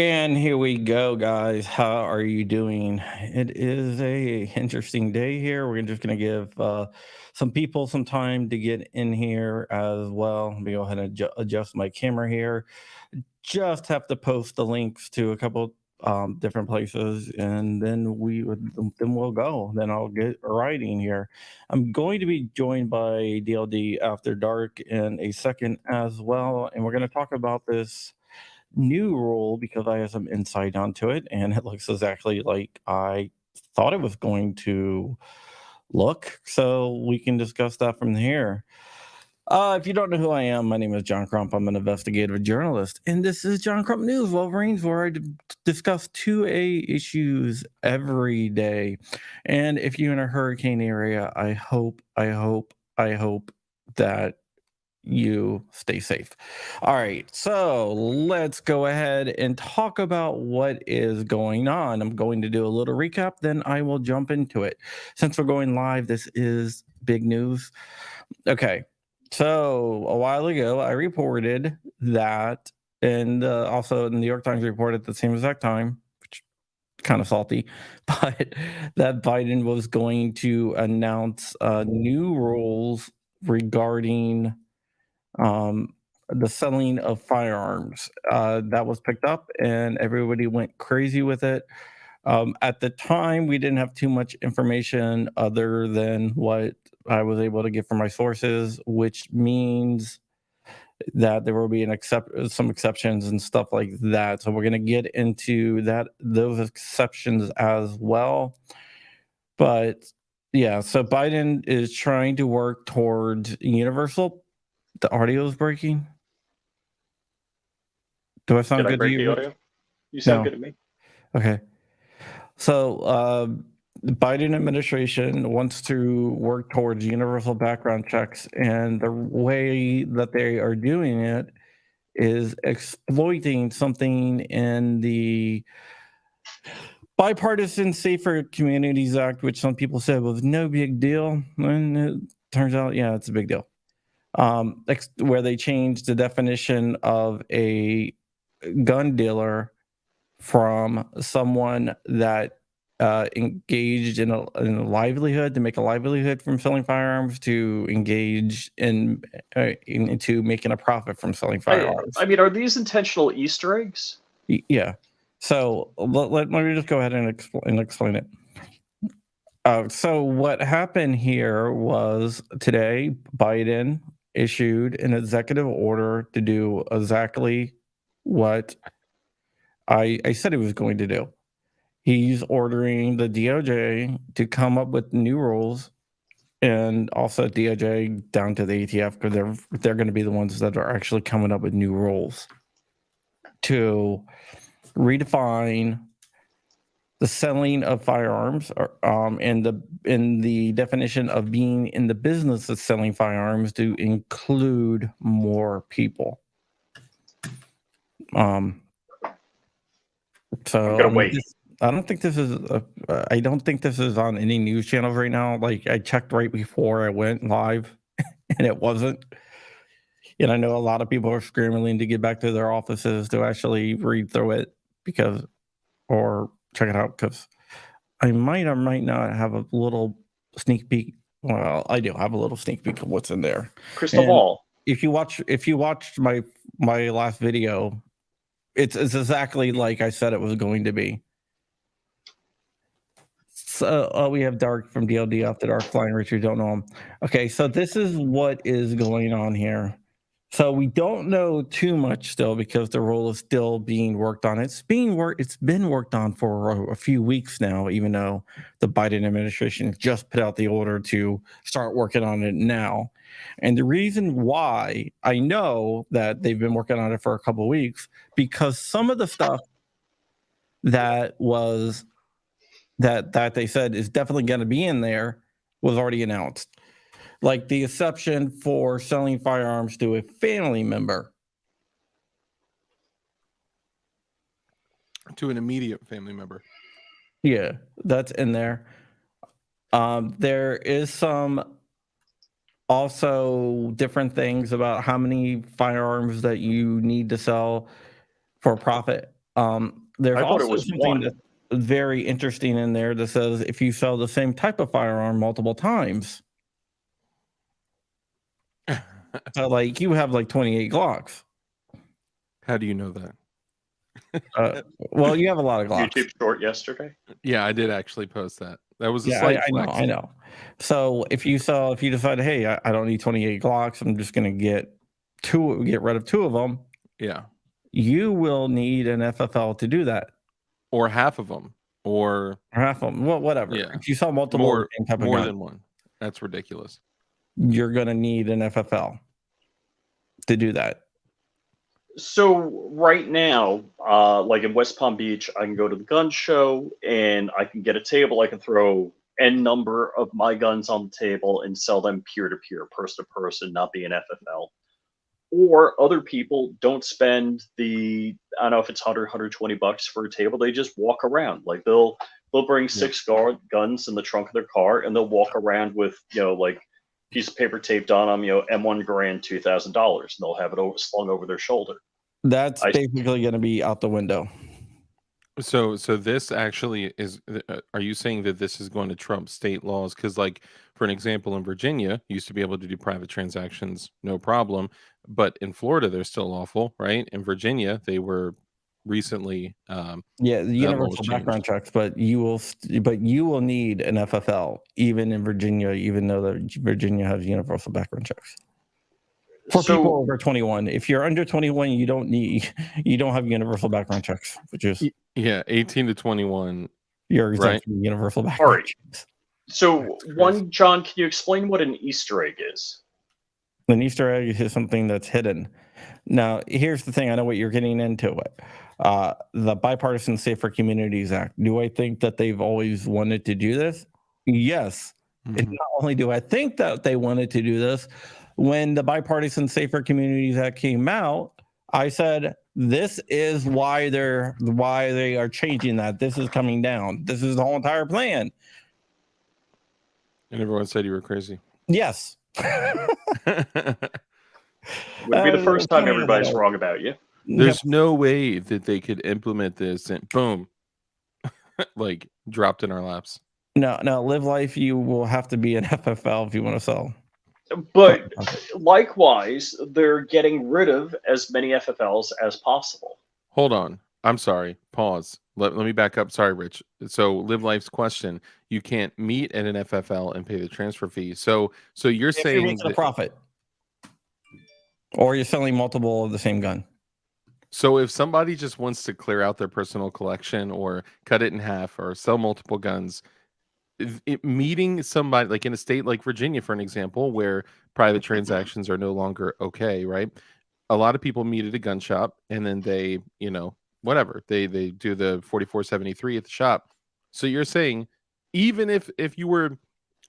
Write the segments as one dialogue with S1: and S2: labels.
S1: And here we go, guys. How are you doing? It is a interesting day here. We're just going to give some people some time to get in here as well. Let me go ahead and adjust my camera here. Just have to post the links to a couple different places, and then we'll go. Then I'll get writing here. I'm going to be joined by DLD After Dark in a second as well, and we're going to talk about this new rule because I have some insight onto it, and it looks exactly like I thought it was going to look. So we can discuss that from here. If you don't know who I am, my name is John Crump. I'm an investigative journalist, and this is John Crump News Wolverines, where I discuss 2A issues every day. And if you're in a hurricane area, I hope that you stay safe. All right, so let's go ahead and talk about what is going on. I'm going to do a little recap, then I will jump into it. Since we're going live, this is big news. Okay, so a while ago, I reported that, and also the New York Times reported at the same exact time, which is kind of salty, but that Biden was going to announce new rules regarding the selling of firearms. That was picked up, and everybody went crazy with it. At the time, we didn't have too much information other than what I was able to get from my sources, which means that there will be some exceptions and stuff like that. So we're going to get into those exceptions as well. But yeah, so Biden is trying to work towards universal. The audio is breaking. Do I sound
S2: Did I
S1: good to
S2: break
S1: you?
S2: the audio? You sound good to me.
S1: Okay. So the Biden administration wants to work towards universal background checks, and the way that they are doing it is exploiting something in the Bipartisan Safer Communities Act, which some people said was no big deal, and it turns out, yeah, it's a big deal. Where they changed the definition of a gun dealer from someone that engaged in a livelihood, to make a livelihood from selling firearms, to engage into making a profit from selling firearms.
S2: I mean, are these intentional Easter eggs?
S1: Yeah. So let me just go ahead and explain it. So what happened here was today, Biden issued an executive order to do exactly what I said he was going to do. He's ordering the DOJ to come up with new rules, and also DOJ down to the ATF, because they're going to be the ones that are actually coming up with new rules to redefine the selling of firearms, and the definition of being in the business of selling firearms to include more people. So
S2: I'm gonna wait.
S1: I don't think this is on any news channels right now. Like, I checked right before I went live, and it wasn't. And I know a lot of people are scrambling to get back to their offices to actually read through it or check it out, because I might or might not have a little sneak peek. Well, I do have a little sneak peek of what's in there.
S2: Crystal ball.
S1: If you watched my last video, it's exactly like I said it was going to be. So we have Dark from DLD After Dark, Flying Richard, don't know him. Okay, so this is what is going on here. So we don't know too much still because the rule is still being worked on. It's been worked on for a few weeks now, even though the Biden administration just put out the order to start working on it now. And the reason why I know that they've been working on it for a couple of weeks, because some of the stuff that was that they said is definitely going to be in there was already announced, like the exception for selling firearms to a family member.
S3: To an immediate family member.
S1: Yeah, that's in there. There is some also different things about how many firearms that you need to sell for profit. There's
S2: I thought it
S1: also
S2: was
S1: something
S2: one.
S1: that's very interesting in there that says if you sell the same type of firearm multiple times, so like you have like 28 Glocks.
S3: How do you know that?
S1: Well, you have a lot of Glocks.
S2: YouTube short yesterday.
S3: Yeah, I did actually post that. That was a
S1: Yeah,
S3: slight
S1: I know,
S3: flex.
S1: I know. So if you decide, hey, I don't need 28 Glocks, I'm just going to get rid of 2 of them.
S3: Yeah.
S1: You will need an FFL to do that.
S3: Or half of them. Or
S1: half of them. Well, whatever.
S3: Yeah.
S1: If you sell multiple of the same type of
S3: more
S1: gun,
S3: than one. That's ridiculous.
S1: you're going to need an FFL to do that.
S2: So right now, like in West Palm Beach, I can go to the gun show and I can get a table. I can throw n number of my guns on the table and sell them peer to peer, person to person, not be an FFL. Or other people don't spend I don't know if it's 120 bucks for a table. They just walk around. Like they'll bring 6 guns in the trunk of their car and they'll walk around with, like piece of paper taped on them, M1 grand, $2,000, and they'll have it slung over their shoulder.
S1: That's basically going to be out the window.
S3: So this actually is. Are you saying that this is going to trump state laws? Because, like, for an example, in Virginia, you used to be able to do private transactions, no problem, but in Florida, they're still lawful, right? In Virginia, they were recently.
S1: Yeah, the
S3: that law was
S1: universal background
S3: changed.
S1: checks, but you will need an FFL even in Virginia, even though Virginia has universal background checks. For people over 21, if you're under 21, you don't have universal background checks, which is
S3: 18 to 21.
S1: You're exempt
S3: right?
S1: from universal background checks.
S2: So John, can you explain what an Easter egg is?
S1: An Easter egg is something that's hidden. Now, here's the thing. I know what you're getting into. The Bipartisan Safer Communities Act. Do I think that they've always wanted to do this? Yes.
S3: Mm-hmm.
S1: And not only do I think that they wanted to do this, when the Bipartisan Safer Communities Act came out, I said, this is why they are changing that. This is coming down. This is the whole entire plan.
S3: And everyone said you were crazy.
S1: Yes.
S2: Would be the first time everybody's wrong about you.
S3: There's no way that they could implement this and boom, like dropped in our laps.
S1: No, live life. You will have to be an FFL if you want to sell.
S2: But likewise, they're getting rid of as many FFLs as possible.
S3: Hold on. I'm sorry. Pause. Let me back up. Sorry, Rich. So Live Life's question, you can't meet at an FFL and pay the transfer fee. So you're saying
S1: you're making a profit. Or you're selling multiple of the same gun.
S3: So if somebody just wants to clear out their personal collection or cut it in half or sell multiple guns, meeting somebody like in a state like Virginia, for an example, where private transactions are no longer okay, right? A lot of people meet at a gun shop and then they, whatever, they do the 4473 at the shop. So you're saying even if you were,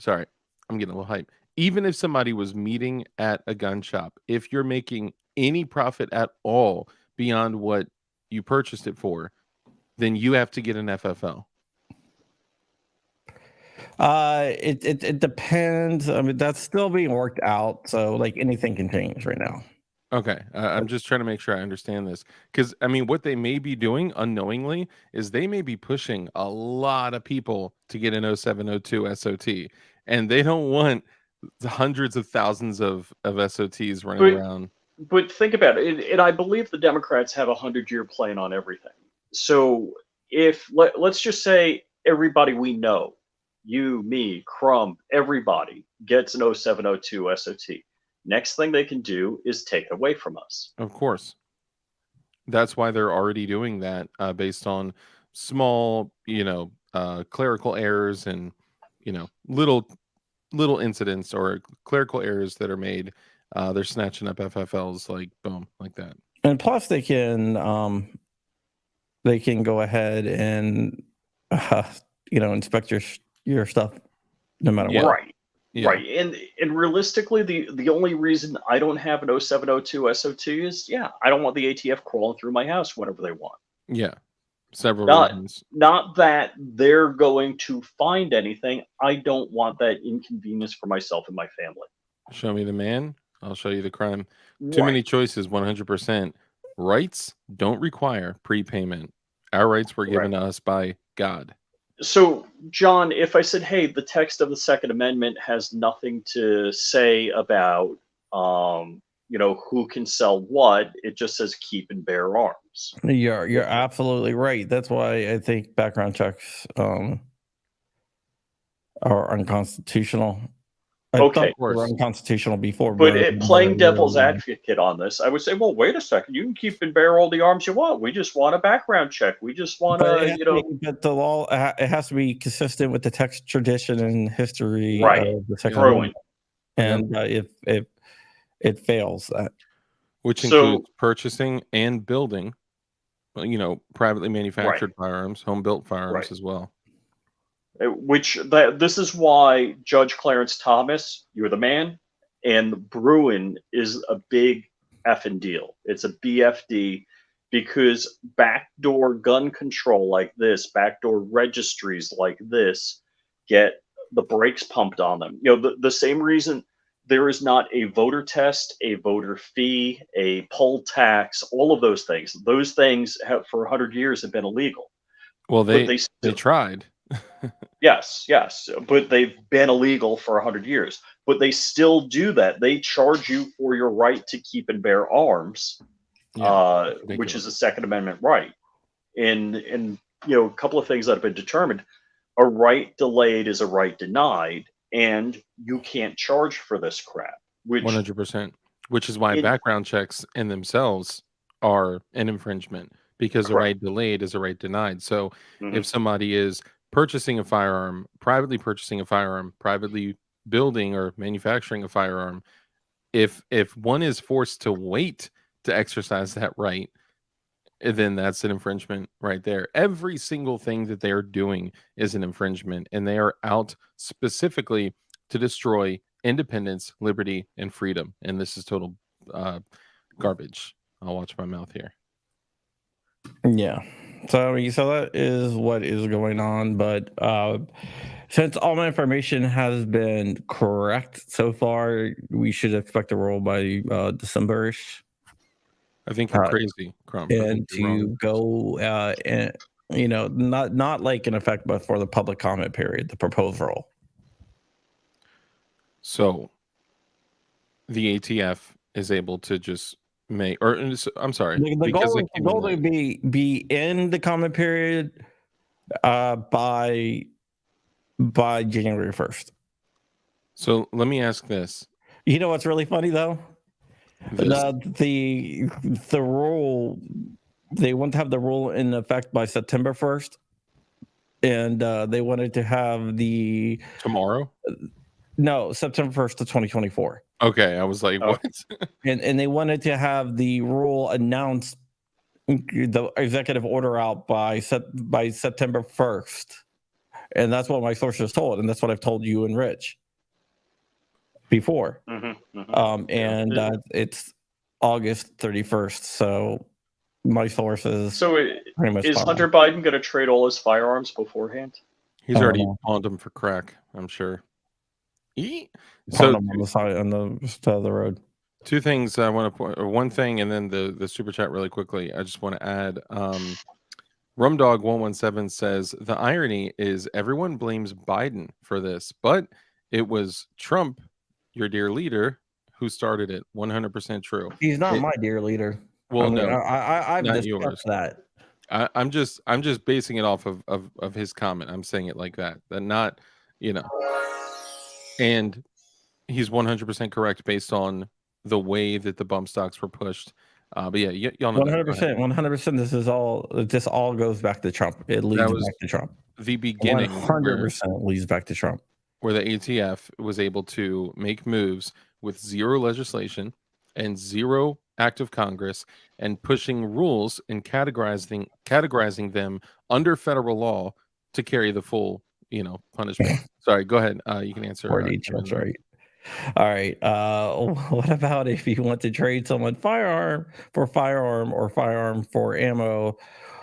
S3: sorry, I'm getting a little hype. Even if somebody was meeting at a gun shop, if you're making any profit at all beyond what you purchased it for, then you have to get an FFL.
S1: It depends. I mean, that's still being worked out. So like anything can change right now.
S3: Okay. I'm just trying to make sure I understand this. Because, I mean, what they may be doing unknowingly is they may be pushing a lot of people to get an 0702 SOT. And they don't want the hundreds of thousands of SOTs running around.
S2: But think about it. And I believe the Democrats have a 100-year plan on everything. So if, let's just say everybody we know, you, me, Crump, everybody gets an 0702 SOT. Next thing they can do is take it away from us.
S3: Of course. That's why they're already doing that, based on small, clerical errors and, little incidents or clerical errors that are made. They're snatching up FFLs like boom, like that.
S1: And plus, they can go ahead and uh, inspect your stuff no matter
S3: Yeah,
S1: what.
S2: Right.
S3: yeah,
S2: Right. And realistically, the only reason I don't have an 0702 SOT is, yeah, I don't want the ATF crawling through my house whenever they want.
S3: yeah. Several
S2: Not
S3: reasons.
S2: not that they're going to find anything. I don't want that inconvenience for myself and my family.
S3: Show me the man, I'll show you the crime. Too
S2: Right.
S3: many choices, 100%. Rights don't require prepayment. Our rights were given
S2: Right.
S3: to us by God.
S2: So, John, if I said, "Hey, the text of the Second Amendment has nothing to say about, who can sell what. It just says keep and bear arms."
S1: You're absolutely right. That's why I think background checks are unconstitutional. I thought
S2: Okay,
S3: Of
S1: they were
S3: course.
S1: unconstitutional before,
S2: but
S1: but
S2: playing devil's advocate on this, I would say, well, wait a second. You can keep and bear all the arms you want. We just want a background check. We just want
S1: but it
S2: to,
S1: has to be, but the law it has to be consistent with the text, tradition, and history
S2: right,
S1: of the Second
S3: Yeah.
S1: Amendment.
S2: truant.
S3: Yep.
S1: And if it fails that,
S3: Which includes
S2: So,
S3: purchasing and building, privately
S2: right,
S3: manufactured firearms, home built
S2: right.
S3: firearms as well.
S2: Which that this is why Judge Clarence Thomas, you're the man, and Bruin is a big effing deal. It's a BFD because backdoor gun control like this, backdoor registries like this, get the brakes pumped on them. The same reason there is not a voter test, a voter fee, a poll tax, all of those things. Those things have for 100 years have been illegal,
S3: Well,
S2: but
S3: they
S2: they
S3: they
S2: still
S3: tried.
S2: Yes, yes, but they've been illegal for 100 years. But they still do that. They charge you for your right to keep and bear arms,
S3: Yeah, it's
S2: which is
S3: ridiculous.
S2: a Second Amendment right. And a couple of things that have been determined: a right delayed is a right denied, and you can't charge for this crap. Which
S3: 100%. Which is why
S2: in
S3: background checks in themselves are an infringement, because a
S2: correct.
S3: right delayed is a right denied. So
S2: Hmm.
S3: if somebody is purchasing a firearm, privately purchasing a firearm, privately building or manufacturing a firearm, if one is forced to wait to exercise that right, then that's an infringement right there. Every single thing that they are doing is an infringement, and they are out specifically to destroy independence, liberty, and freedom. And this is total uh, garbage. I'll watch my mouth here.
S1: yeah. So that is what is going on. But since all my information has been correct so far, we should expect a roll by December-ish.
S3: I think you're crazy, Crump. I think
S1: And
S3: you're wrong.
S1: to go and not like in effect, but for the public comment period, the proposal.
S3: So the ATF is able to just make, or I'm sorry,
S1: The
S3: because
S1: goal
S3: it
S1: is the
S3: came in
S1: goal to
S3: late.
S1: be in the comment period by January 1st.
S3: So let me ask this.
S1: You know what's really funny though?
S3: This
S1: The rule, they want to have the rule in effect by September 1st, and they wanted to have
S3: tomorrow?
S1: September 1st of 2024.
S3: Okay, I was like, what?
S2: Okay.
S1: And they wanted to have the rule announced, the executive order out by September 1st. And that's what my sources told, and that's what I've told you and Rich before.
S2: Hmm. Hmm.
S1: And
S2: Yeah.
S1: it's August 31st. So my sources
S2: So,
S1: pretty much
S2: is
S1: spot on.
S2: Hunter Biden going to trade all his firearms beforehand?
S3: He's
S1: I don't
S3: already
S1: know.
S3: pawned them for crack, I'm sure.
S1: Found
S3: So
S1: them on the side of the road.
S3: two things I want to point, or one thing, and then the super chat really quickly. I just want to add. Rumdog117 says the irony is everyone blames Biden for this, but it was Trump, your dear leader, who started it. 100% true.
S1: He's not
S3: It,
S1: my dear leader. I
S3: well,
S1: mean,
S3: no,
S1: I've
S3: not
S1: discussed
S3: yours.
S1: that.
S3: I'm just basing it off of his comment. I'm saying it like that. That not, you know, and he's 100% correct based on the way that the bump stocks were pushed. But yeah, y'all know that. Go ahead.
S1: 100%, 100%. This all goes back to Trump. It
S3: That
S1: leads
S3: was
S1: back to Trump.
S3: the beginning where
S1: 100% leads back to Trump.
S3: the ATF was able to make moves with zero legislation and zero act of Congress and pushing rules and categorizing them under federal law to carry the full, punishment. Sorry, go ahead. You can answer.
S1: Word each
S3: Kevin.
S1: right. All right. What about if you want to trade someone firearm for firearm or firearm for ammo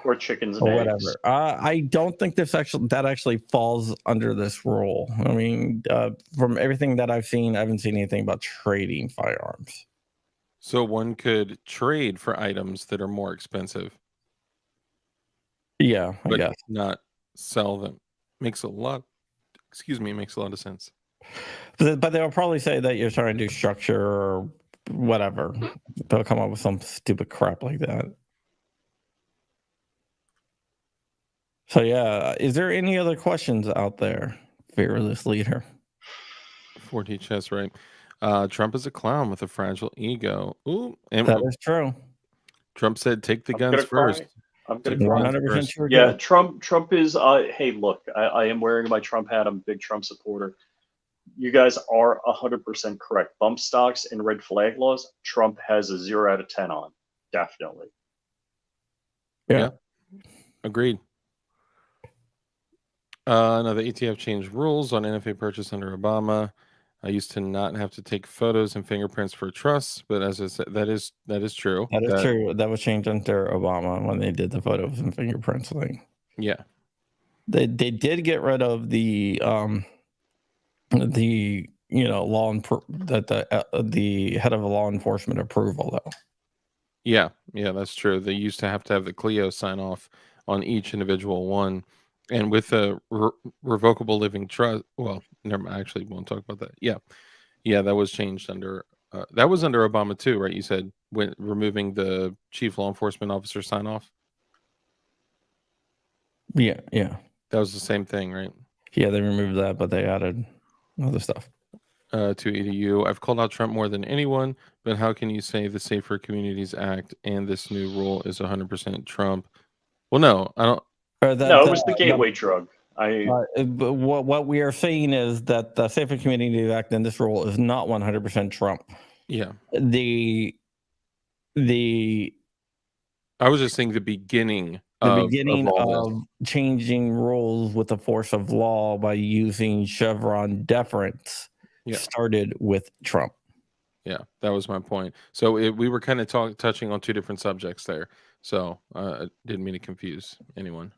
S2: Or chickens and
S1: or
S2: eggs.
S1: whatever? I don't think that actually falls under this rule. I mean, from everything that I've seen, I haven't seen anything about trading firearms.
S3: So one could trade for items that are more expensive,
S1: Yeah, I
S3: but
S1: guess.
S3: not sell them. Makes a lot of sense.
S1: But they'll probably say that you're trying to do structure or whatever. They'll come up with some stupid crap like that. So yeah, is there any other questions out there, fearless leader?
S3: 4D chess, right? Trump is a clown with a fragile ego. Ooh, and
S1: That is true.
S3: Trump said, "Take the
S2: I'm
S3: guns
S2: gonna cry.
S3: first."
S2: I'm gonna
S3: Take the
S2: cry.
S3: guns
S1: 100%
S3: first.
S1: true.
S2: Yeah,
S1: Too.
S2: Trump is. Hey, look, I am wearing my Trump hat. I'm a big Trump supporter. You guys are 100% correct. Bump stocks and red flag laws. Trump has a 0 out of 10 on. Definitely.
S3: Yeah. Agreed. No, the ATF changed rules on NFA purchase under Obama. I used to not have to take photos and fingerprints for trusts, but as I said, that is true.
S1: That is true. That was changed under Obama when they did the photos and fingerprints thing.
S3: Yeah.
S1: They did get rid of the the head of law enforcement approval though.
S3: Yeah, that's true. They used to have the Clio sign off on each individual one, and with a revocable living trust. Well, never mind. Actually, won't talk about that. Yeah, that was changed under. That was under Obama too, right? You said when removing the chief law enforcement officer sign off.
S1: Yeah.
S3: That was the same thing, right?
S1: Yeah, they removed that, but they added other stuff.
S3: To EDU, I've called out Trump more than anyone, but how can you say the Safer Communities Act and this new rule is 100% Trump? Well, no, I don't.
S2: No, it was the gateway drug.
S1: But what we are saying is that the Safer Communities Act and this rule is not 100% Trump.
S3: Yeah.
S1: The
S3: I was just saying the beginning of
S1: changing rules with the force of law by using Chevron deference started with Trump.
S3: Yeah, that was my point. So we were kind of touching on two different subjects there. So I didn't mean to confuse anyone.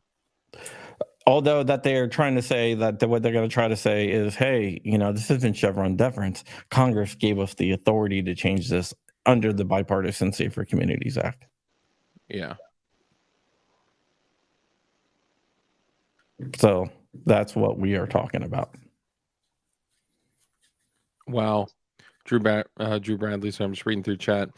S1: Although that they're trying to say that what they're going to try to say is, hey, this isn't Chevron deference. Congress gave us the authority to change this under the Bipartisan Safer Communities Act.
S3: Yeah.
S1: So that's what we are talking about.
S3: Wow. Drew Bradley. So I'm just reading through chat.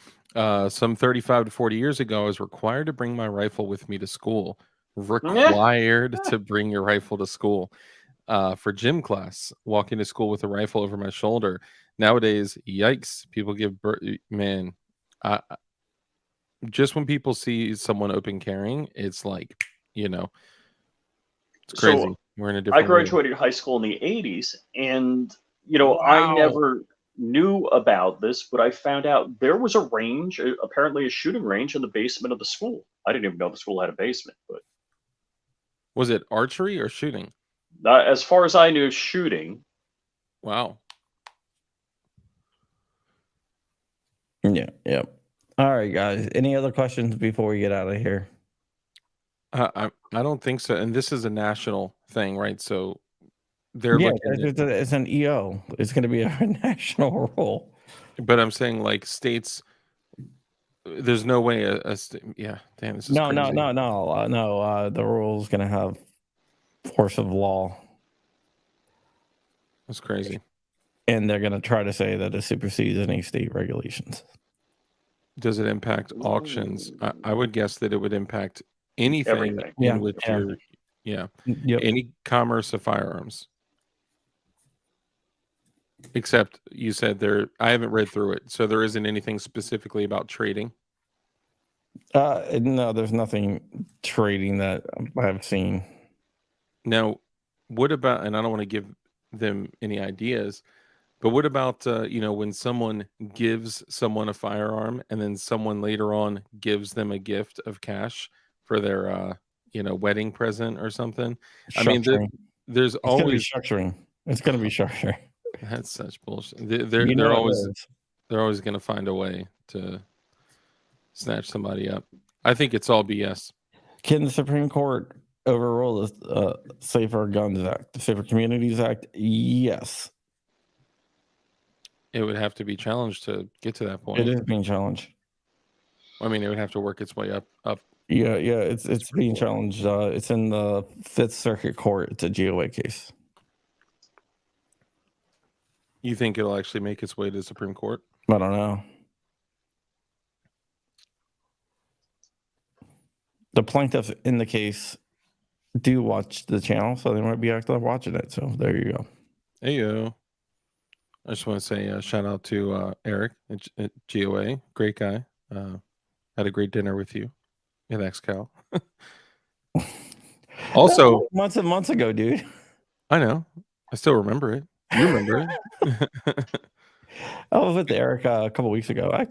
S3: Some 35 to 40 years ago, I was required to bring my rifle with me to school. Required to bring your rifle to school for gym class. Walking to school with a rifle over my shoulder. Nowadays, yikes! People give birth. Man, just when people see someone open carrying, it's like, it's crazy.
S2: So
S3: we're in a different.
S2: I graduated high school in the '80s, and I never knew about this, but I found out there was a range, apparently a shooting range, in the basement of the school. I didn't even know the school had a basement, but
S3: was it archery or shooting?
S2: As far as I knew, shooting.
S3: Wow.
S1: Yeah. All right, guys. Any other questions before we get out of here?
S3: I don't think so. And this is a national thing, right? So they're looking at,
S1: it's an EO. It's going to be a national rule.
S3: But I'm saying like states. There's no way damn, this is crazy.
S1: No. The rule is going to have force of law.
S3: That's crazy.
S1: And they're going to try to say that it supersedes any state regulations.
S3: Does it impact auctions? I would guess that it would impact anything
S2: Everything.
S3: in which any commerce of firearms. Except you said there. I haven't read through it, so there isn't anything specifically about trading.
S1: No, there's nothing trading that I've seen.
S3: Now, what about? And I don't want to give them any ideas, but what about when someone gives someone a firearm and then someone later on gives them a gift of cash for their wedding present or something? I mean,
S1: Structuring.
S3: there's
S1: It's gonna be
S3: always
S1: structuring. It's gonna be structuring.
S3: that's such bullshit. They're
S1: You
S3: they're
S1: know it
S3: always
S1: is.
S3: they're always going to find a way to snatch somebody up. I think it's all BS.
S1: Can the Supreme Court overrule the Safer Guns Act, the Safer Communities Act? Yes,
S3: It would have to be challenged to get to that
S1: it
S3: point.
S1: is being challenged.
S3: I mean, it would have to work its way up.
S1: Yeah, it's being
S3: Court.
S1: challenged. It's in the Fifth Circuit Court. It's a GOA case.
S3: You think it'll actually make its way to the Supreme Court?
S1: I don't know. The plaintiffs in the case do watch the channel, so they might be actually watching it. So there you go.
S3: Hey yo. I just want to say shout out to Eric at GOA. Great guy. Had a great dinner with you at XCal. Also,
S1: months and months ago, dude.
S3: I know. I still remember it. You remember it.
S1: I was with Eric a couple weeks ago. I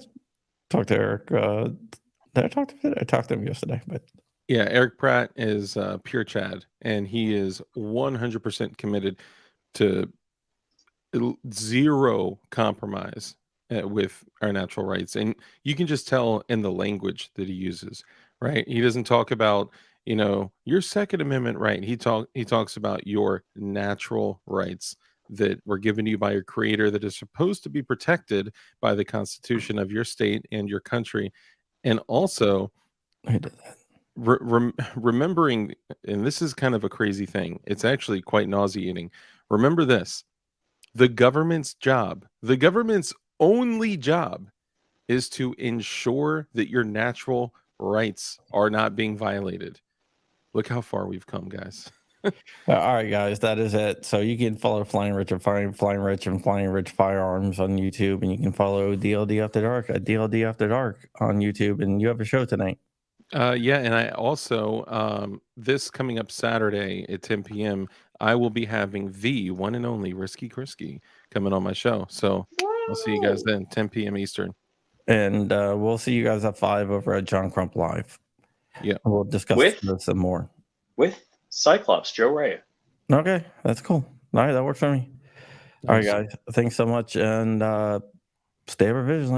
S1: talked to Eric. Did I talk to him? I talked to him yesterday, but
S3: Yeah, Eric Pratt is pure Chad, and he is 100% committed to zero compromise with our natural rights. And you can just tell in the language that he uses, right? He doesn't talk about, your Second Amendment right. He talks about your natural rights that were given to you by your creator that is supposed to be protected by the Constitution of your state and your country. And also,
S1: I did that.
S3: remembering, and this is kind of a crazy thing, it's actually quite nauseating. Remember this: the government's only job, is to ensure that your natural rights are not being violated. Look how far we've come, guys.
S1: All right, guys, that is it. So you can follow Flying Rich and Flying Rich and Flying Rich Firearms on YouTube, and you can follow DLD After Dark at DLD After Dark on YouTube. And you have a show tonight.
S3: Yeah, and I also this coming up Saturday at 10 p.m. I will be having the one and only Risky Krisky coming on my show. So I'll see you guys then, 10 p.m. Eastern.
S1: And we'll see you guys at 5 over at John Crump Live.
S3: Yeah,
S1: we'll discuss this some more
S2: with Cyclops Joe Ray.
S1: Okay, that's cool. All right, that works for me. Nice. All right, guys, thanks so much, and stay ever vigilant.